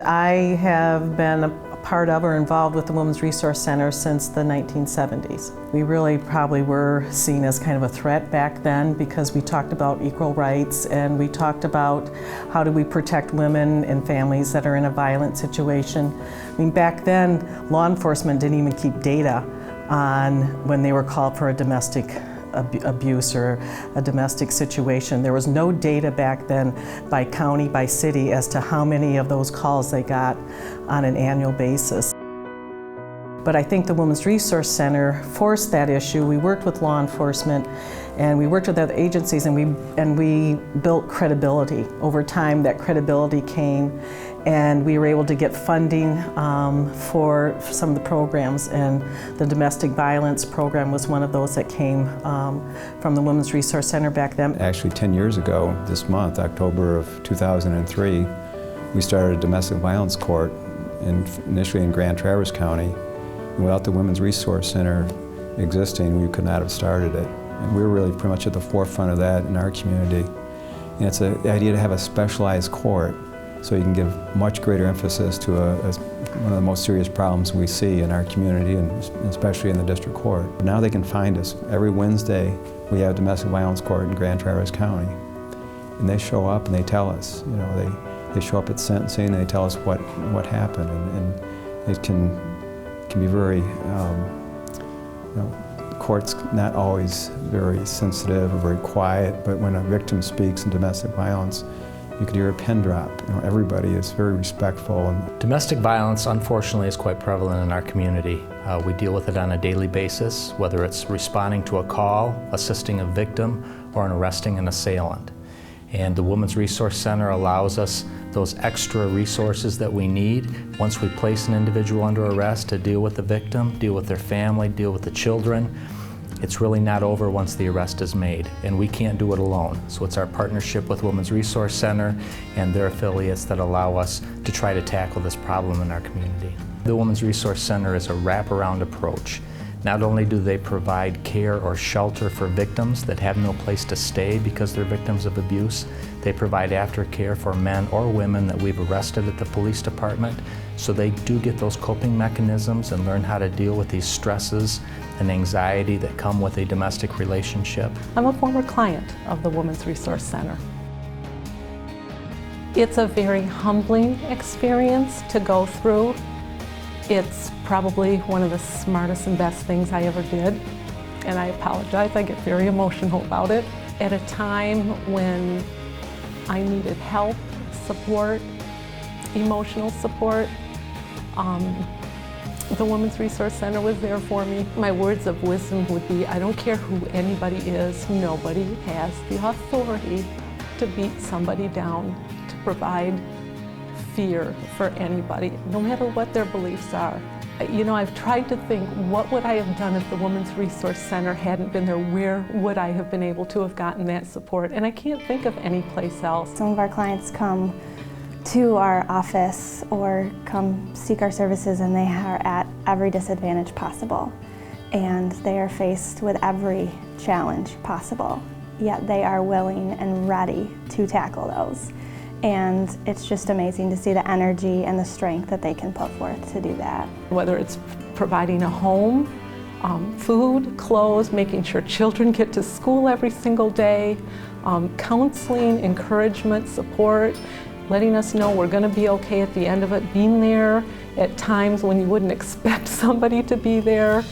I have been a part of or involved with the Women's Resource Center since the 1970s. We really probably were seen as kind of a threat back then because we talked about equal rights and we talked about how do we protect women and families that are in a violent situation. I mean, back then, law enforcement didn't even keep data on when they were called for a domestic abuse or a domestic situation. There was no data back then by county, by city, as to how many of those calls they got on an annual basis. But I think the Women's Resource Center forced that issue. We worked with law enforcement and we worked with other agencies and we built credibility. Over time, that credibility came and we were able to get funding for some of the programs, and the domestic violence program was one of those that came from the Women's Resource Center back then. Actually 10 years ago, this month, October of 2003, we started a domestic violence court initially in Grand Traverse County. And without the Women's Resource Center existing, we could not have started it. And we were really pretty much at the forefront of that in our community. And it's the idea to have a specialized court so you can give much greater emphasis to one of the most serious problems we see in our community and especially in the district court. Now they can find us. Every Wednesday we have a domestic violence court in Grand Traverse County. And they show up and they tell us, you know, they show up at sentencing and they tell us what happened. And it can be very, the court's not always very sensitive or very quiet, but when a victim speaks in domestic violence, you could hear a pin drop. You know, everybody is very respectful. Domestic violence, unfortunately, is quite prevalent in our community. We deal with it on a daily basis, whether it's responding to a call, assisting a victim, or arresting an assailant. And the Women's Resource Center allows us those extra resources that we need once we place an individual under arrest to deal with the victim, deal with their family, deal with the children. It's really not over once the arrest is made, and we can't do it alone. So it's our partnership with Women's Resource Center and their affiliates that allow us to try to tackle this problem in our community. The Women's Resource Center is a wraparound approach. Not only do they provide care or shelter for victims that have no place to stay because they're victims of abuse, they provide aftercare for men or women that we've arrested at the police department, so they do get those coping mechanisms and learn how to deal with these stresses and anxiety that come with a domestic relationship. I'm a former client of the Women's Resource Center. It's a very humbling experience to go through. It's probably one of the smartest and best things I ever did, and I apologize, I get very emotional about it. At a time when I needed help, support, emotional support, the Women's Resource Center was there for me. My words of wisdom would be, I don't care who anybody is, nobody has the authority to beat somebody down, to provide fear for anybody, no matter what their beliefs are. You know, I've tried to think, what would I have done if the Women's Resource Center hadn't been there? Where would I have been able to have gotten that support? And I can't think of any place else. Some of our clients come to our office or come seek our services and they are at every disadvantage possible. And they are faced with every challenge possible, yet they are willing and ready to tackle those. And it's just amazing to see the energy and the strength that they can put forth to do that. Whether it's providing a home, food, clothes, making sure children get to school every single day, counseling, encouragement, support, letting us know we're going to be okay at the end of it, being there at times when you wouldn't expect somebody to be there.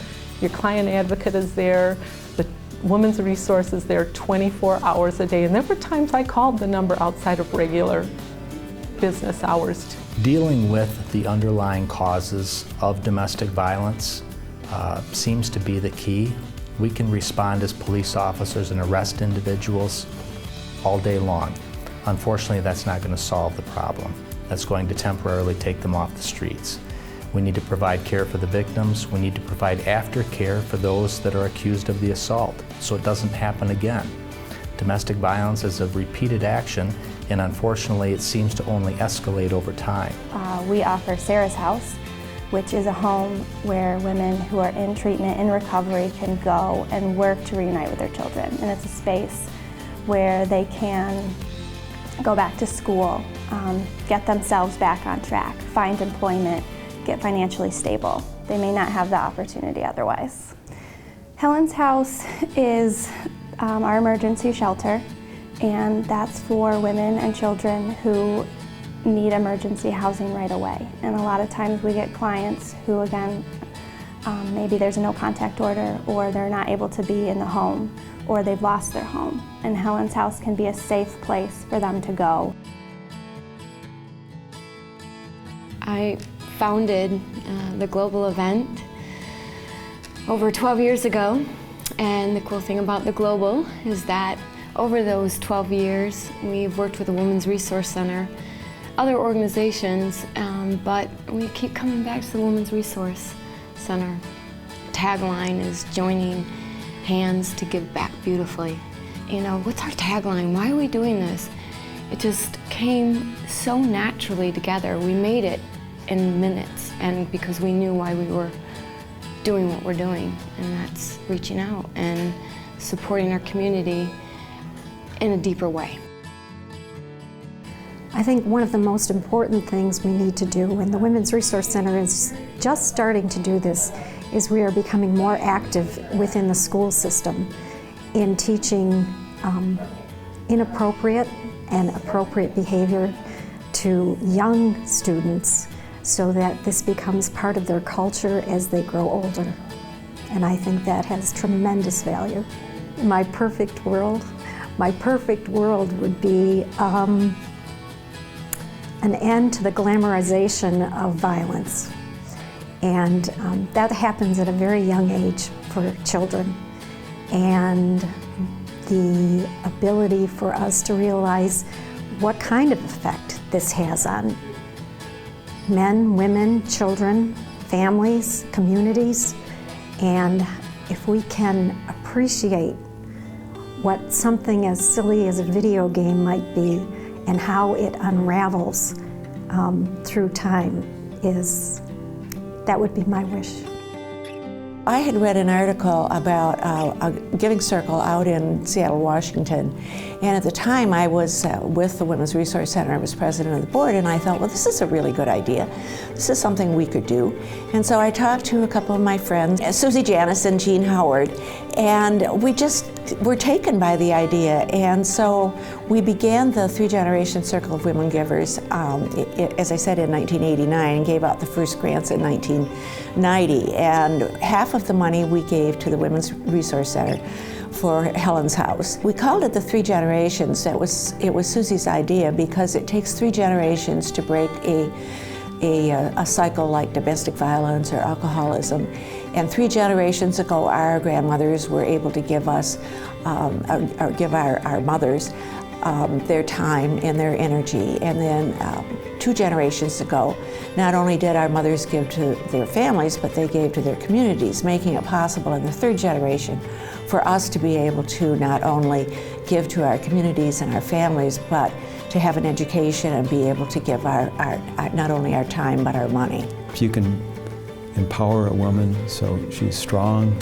Your client advocate is there. The Women's Resource is there 24 hours a day. And there were times I called the number outside of regular business hours. Dealing with the underlying causes of domestic violence seems to be the key. We can respond as police officers and arrest individuals all day long. Unfortunately, that's not going to solve the problem. That's going to temporarily take them off the streets. We need to provide care for the victims. We need to provide aftercare for those that are accused of the assault, so it doesn't happen again. Domestic violence is a repeated action, and unfortunately, it seems to only escalate over time. We offer Sarah's House, which is a home where women who are in treatment, in recovery, can go and work to reunite with their children. And it's a space where they can go back to school, get themselves back on track, find employment, get financially stable. They may not have the opportunity otherwise. Helen's House is our emergency shelter, and that's for women and children who need emergency housing right away. And a lot of times we get clients who, again, maybe there's a no contact order, or they're not able to be in the home, or they've lost their home. And Helen's House can be a safe place for them to go. I founded the Global event over 12 years ago, and the cool thing about the Global is that over those 12 years we've worked with the Women's Resource Center, other organizations, but we keep coming back to the Women's Resource Center. Tagline is joining hands to give back beautifully. You know, what's our tagline? Why are we doing this? It just came so naturally together. We made it in minutes, and because we knew why we were doing what we're doing, and that's reaching out and supporting our community in a deeper way. I think one of the most important things we need to do, and the Women's Resource Center is just starting to do this, is we are becoming more active within the school system in teaching inappropriate and appropriate behavior to young students, so that this becomes part of their culture as they grow older. And I think that has tremendous value. My perfect world would be an end to the glamorization of violence. And that happens at a very young age for children. And the ability for us to realize what kind of effect this has on men, women, children, families, communities, and if we can appreciate what something as silly as a video game might be and how it unravels through time, that would be my wish. I had read an article about a giving circle out in Seattle, Washington, and at the time I was with the Women's Resource Center. I was president of the board, and I thought, well, this is a really good idea. This is something we could do. And so I talked to a couple of my friends, Susie Janis and Jean Howard, and we just were taken by the idea. And so we began the Three Generation Circle of Women Givers, as I said, in 1989, and gave out the first grants in 1990. And half of the money we gave to the Women's Resource Center for Helen's House. We called it the Three Generations. It was Susie's idea, because it takes 3 generations to break a cycle like domestic violence or alcoholism. And 3 generations ago, our grandmothers were able to give us, or give our mothers, their time and their energy. And then 2 generations ago, not only did our mothers give to their families, but they gave to their communities, making it possible in the 3rd generation for us to be able to not only give to our communities and our families, but to have an education and be able to give our not only our time, but our money. If you can empower a woman so she's strong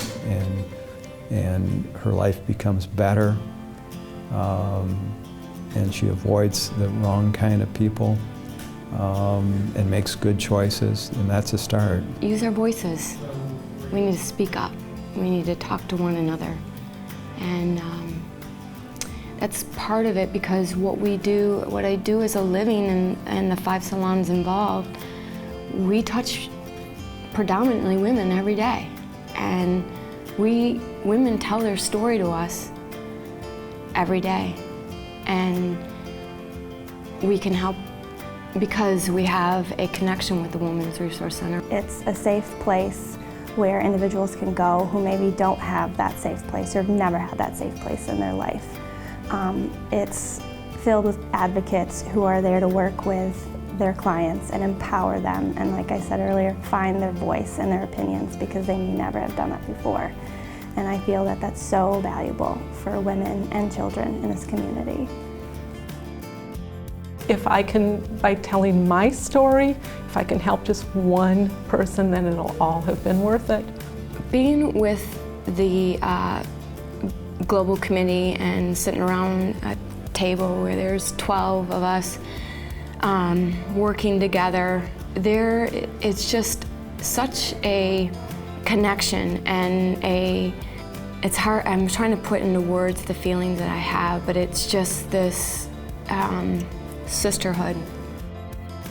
and her life becomes better, and she avoids the wrong kind of people, and makes good choices, and that's a start. Use our voices. We need to speak up. We need to talk to one another. And that's part of it, because what I do as a living and the 5 salons involved, we touch predominantly women every day. And women tell their story to us every day. And we can help because we have a connection with the Women's Resource Center. It's a safe place where individuals can go who maybe don't have that safe place or have never had that safe place in their life. It's filled with advocates who are there to work with their clients and empower them, and like I said earlier, find their voice and their opinions, because they may never have done that before. And I feel that that's so valuable for women and children in this community. If I can, by telling my story, if I can help just one person, then it'll all have been worth it. Being with the Global Committee and sitting around a table where there's 12 of us, working together. It's just such a connection and it's hard, I'm trying to put into words the feelings that I have, but it's just this sisterhood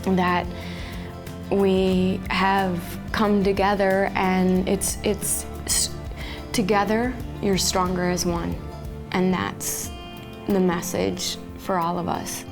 that we have come together, and it's together you're stronger as one, and that's the message for all of us.